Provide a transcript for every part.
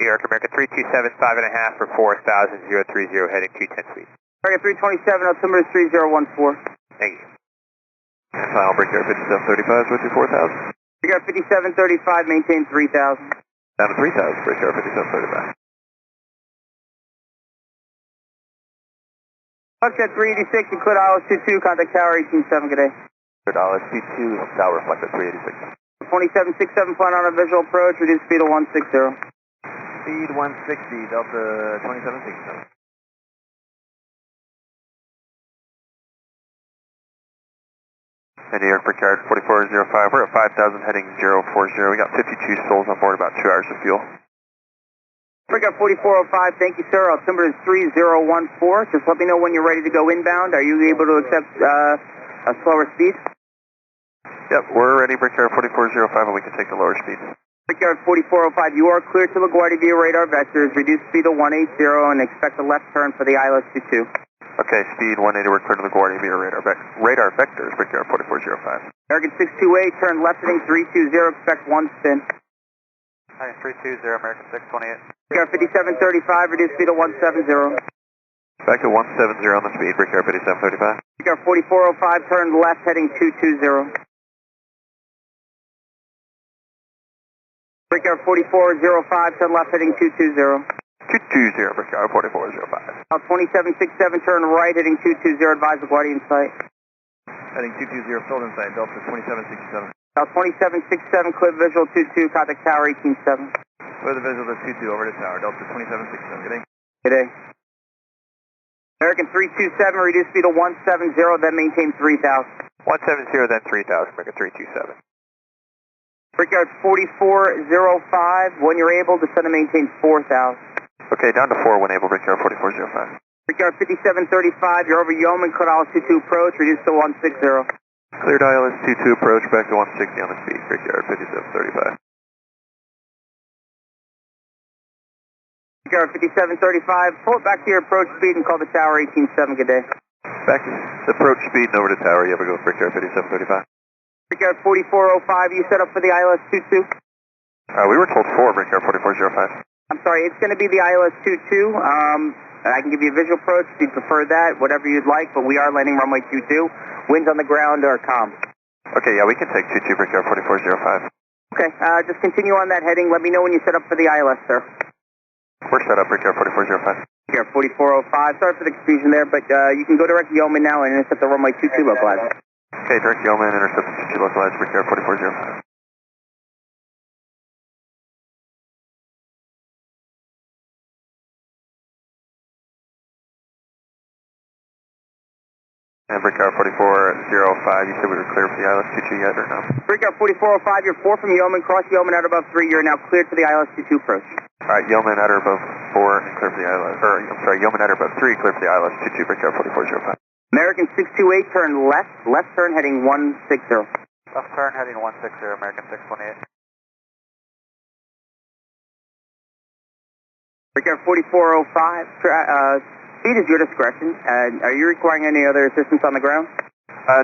New York, American 327, 5.5 for 4,030, heading 210 speed. American 327, altimeter is 3014. Thank you. Final break air 5735, switch to 4,000. Break air 5735, maintain 3000. Down to 3,000, break air 5735. Foxtrot 386, you cleared ILS 22, contact tower 187, good day. $2, T2, tower reflected 386. 2767, plan on a visual approach, reduce speed to 160. Speed 160, Delta 2767. New York, Brickyard 4405, we're at 5,000 heading 040. We got 52 souls on board, about 2 hours of fuel. Brickyard 4405, thank you, sir. Altimeter is 3014. Just let me know when you're ready to go inbound. Are you able to accept a slower speed? Yep, we're ready, Brickyard 4405, and we can take the lower speed. Brickyard 4405, you are clear to LaGuardia via radar vectors. Reduce speed to 180 and expect a left turn for the ILS 22. Okay, speed 180, we're clear to LaGuardia via radar vectors, Brickyard 4405. American 628, turn left heading 320, expect one spin. Hi, 320, American 628. Brickyard 5735, reduce speed to 170. Back to 170 on the speed, Brickyard 5735. Brickyard 4405, turn left heading 220. Brickyard 4405, turn left heading 220. 220, Brickyard 4405. 2767, turn right heading 220, advise LaGuardia in sight. Heading 220, filled in sight, Delta 2767. 2767, clear visual 22, contact tower 187. Clear the visual to 22, over to tower, Delta 2767, good day. Good day. American 327, reduce speed to 170, then maintain 3000. 170, then 3,000, American 327. Brickyard 4405, when you're able, descend and maintain 4000. Okay, down to 4 when able, Brickyard 4405. Brickyard 5735, you're over Yeoman, cleared ILS 22 approach, reduce to 160. Cleared ILS 22 approach, back to 160 on the speed, Brickyard 5735. Brickyard 5735, pull it back to your approach speed and call the tower 187, good day. Back to approach speed and over to tower, you have a go Brickyard 5735. Brickyard 4405, you set up for the ILS 22? We were told 4, Brickyard 4405. I'm sorry, it's going to be the ILS 22. I can give you a visual approach if you prefer that, whatever you'd like, but we are landing runway 22. Winds on the ground are calm. Okay, yeah, we can take 22, Brickyard 4405. Okay, just continue on that heading. Let me know when you set up for the ILS, sir. We're set up, Brickyard 4405. Brickyard 4405, sorry for the confusion there, but you can go direct to Yeoman now and intercept the runway 22 localizer. Okay, direct Yeoman, intercept 22 localized, Brickyard 4405. And Brickyard 4405, you said we were clear for the ILS 22 yet or no? Brickyard 4405, you're 4 from Yeoman, cross Yeoman at above 3, you're now cleared for the ILS 22 approach. Alright, Yeoman at or above 4 and clear for the ILS, I'm sorry, Yeoman at or above 3, clear for the ILS 22, Brickyard 4405. American 628, turn left turn heading 160. Left turn heading 160, American 628. Brickyard 4405, speed is your discretion. Are you requiring any other assistance on the ground?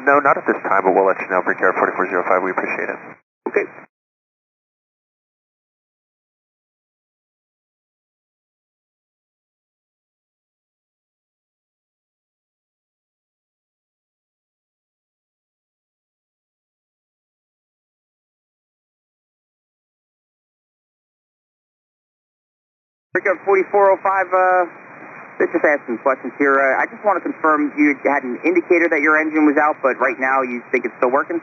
No, not at this time, but we'll let you know, Brickyard 4405, we appreciate it. Okay. Brickyard 4405, let's just ask some questions here. I just want to confirm you had an indicator that your engine was out, but right now you think it's still working?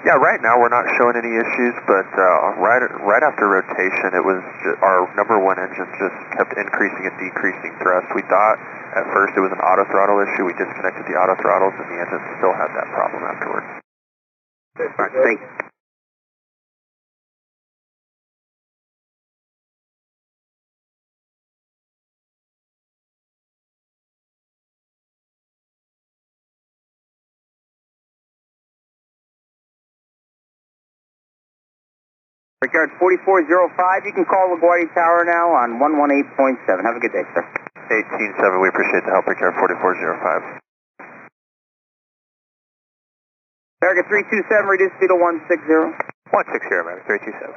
Yeah, right now we're not showing any issues, but right after rotation, it was our number one engine just kept increasing and decreasing thrust. We thought at first it was an auto throttle issue. We disconnected the auto throttles, and the engine still had that problem afterwards. All right, thanks. Brickyard 4405, you can call LaGuardia Tower now on 118.7. Have a good day, sir. 18.7, we appreciate the help, Brickyard 4405. American 327, reduce speed to 160. 160, American 327.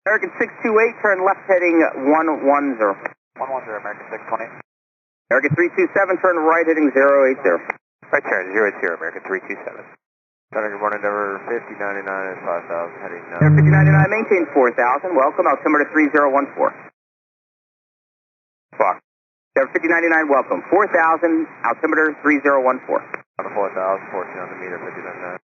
American 628, turn left heading 110. 110, American 620. American 327, turn right heading 080. Right turn, 080, American 327. Good morning, number 5099 is 5000, heading 9. Air 5099, maintain 4000, welcome, altimeter 3014. Block. Air 5099, welcome, 4000, altimeter 3014. On the 4000, 14 on the meter, 5099.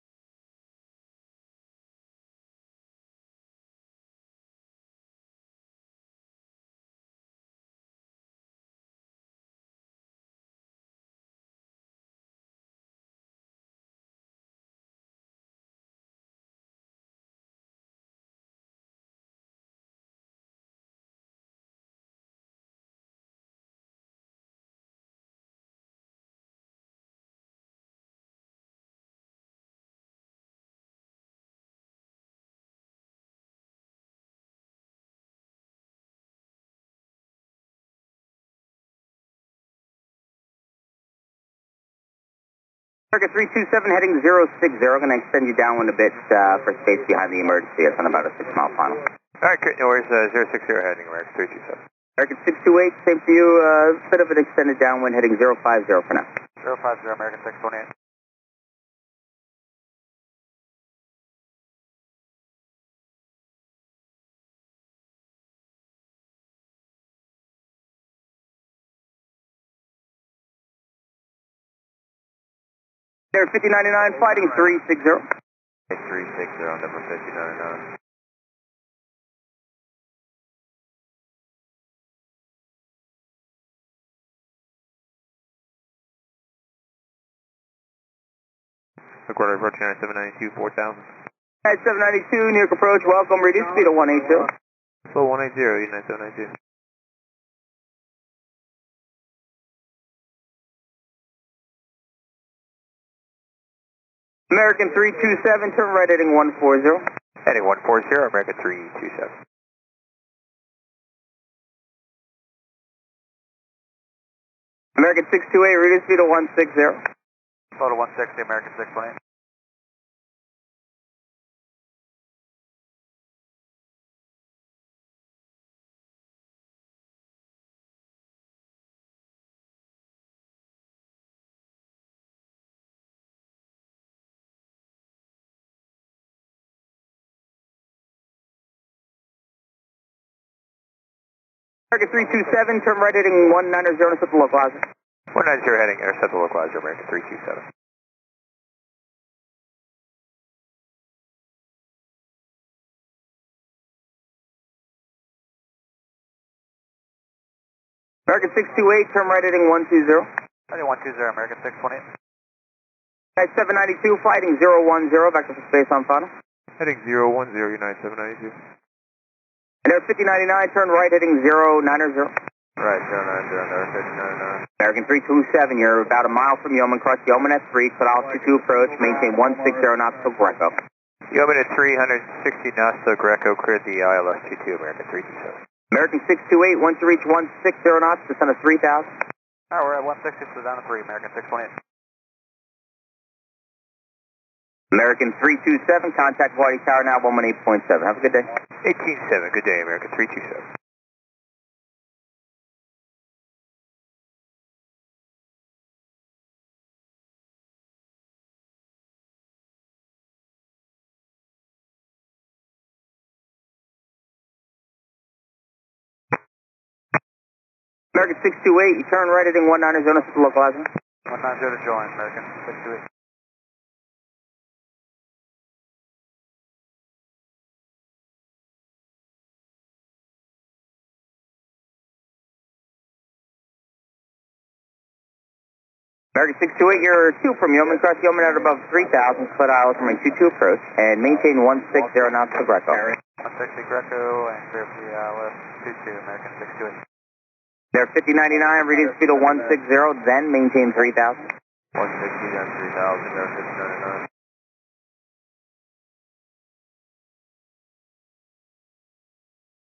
American 327, heading 060, going to extend you downwind a bit for space behind the emergency. It's on about a 6-mile final. Alright, great, no worries, 060 heading, American 327. American 628, same for you, bit of an extended downwind, heading 050 for now. 050, American 628. Air 5099, fighting 360. 360, number 5099. Recorder approaching 9792, 4000. 9792, New York approach, welcome, reduce speed of 182. Slow 180, 9792. American 327, turn right heading 140. Heading 140, American 327. American 628, reduce speed of 160. Total 160, American 628. American 327, turn right heading 190, intercept the localizer. 190 heading, intercept the localizer, American 327. American 628, turn right heading 120. Heading 120, American 628. 9792, fighting 010, back to space on final. Heading 010, United 792. And Air 5099, turn right heading 090. Right, 090, number 5099. American 327, you're about a mile from Yeoman, cross Yeoman at 3, clear altitude approach, maintain 160 knots to Greco. Yeoman at 360 knots to Greco, cleared the ILS 22, American 327. American 628, once you reach 160 knots, descend to 3,000. Alright, we're at 160, so down to 3, American 628. American 327, contact Hawaii Tower now 118.7. Have a good day. 187, good day, American 327. American 628, you turn right heading 190, zone to localizer. 190 to join, American 628. American 628, you're 2 from Yeoman, cross Yeoman at above 3,000, split ILS from 22 approach, and maintain 160 knots to Greco. 160 Greco, and clear for the ILS 22, American 628. There 5099, reading speed of 160, then maintain 3,000. 160, then 3000, there 5099.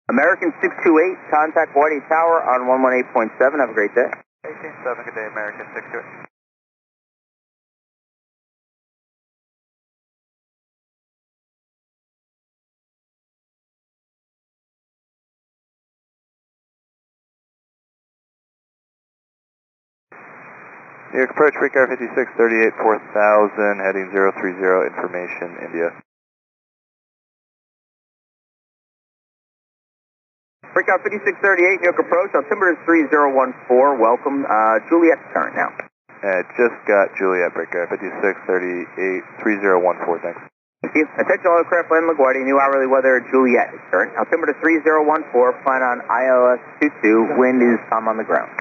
American 628, contact Hawaii Tower on 118.7, have a great day. 187, good day, American 628. New York approach, Breakout 5638, 4000, heading 030, information, India. Breakout 5638, New York approach, altimeter is 3014, welcome. Juliet's current now. Just got Juliet, Breakout 5638, 3014, thanks. Thank you. Attention all aircraft land LaGuardia, new hourly weather, Juliet is current. Altimeter 3014, flying on ILS 22, wind is calm on the ground.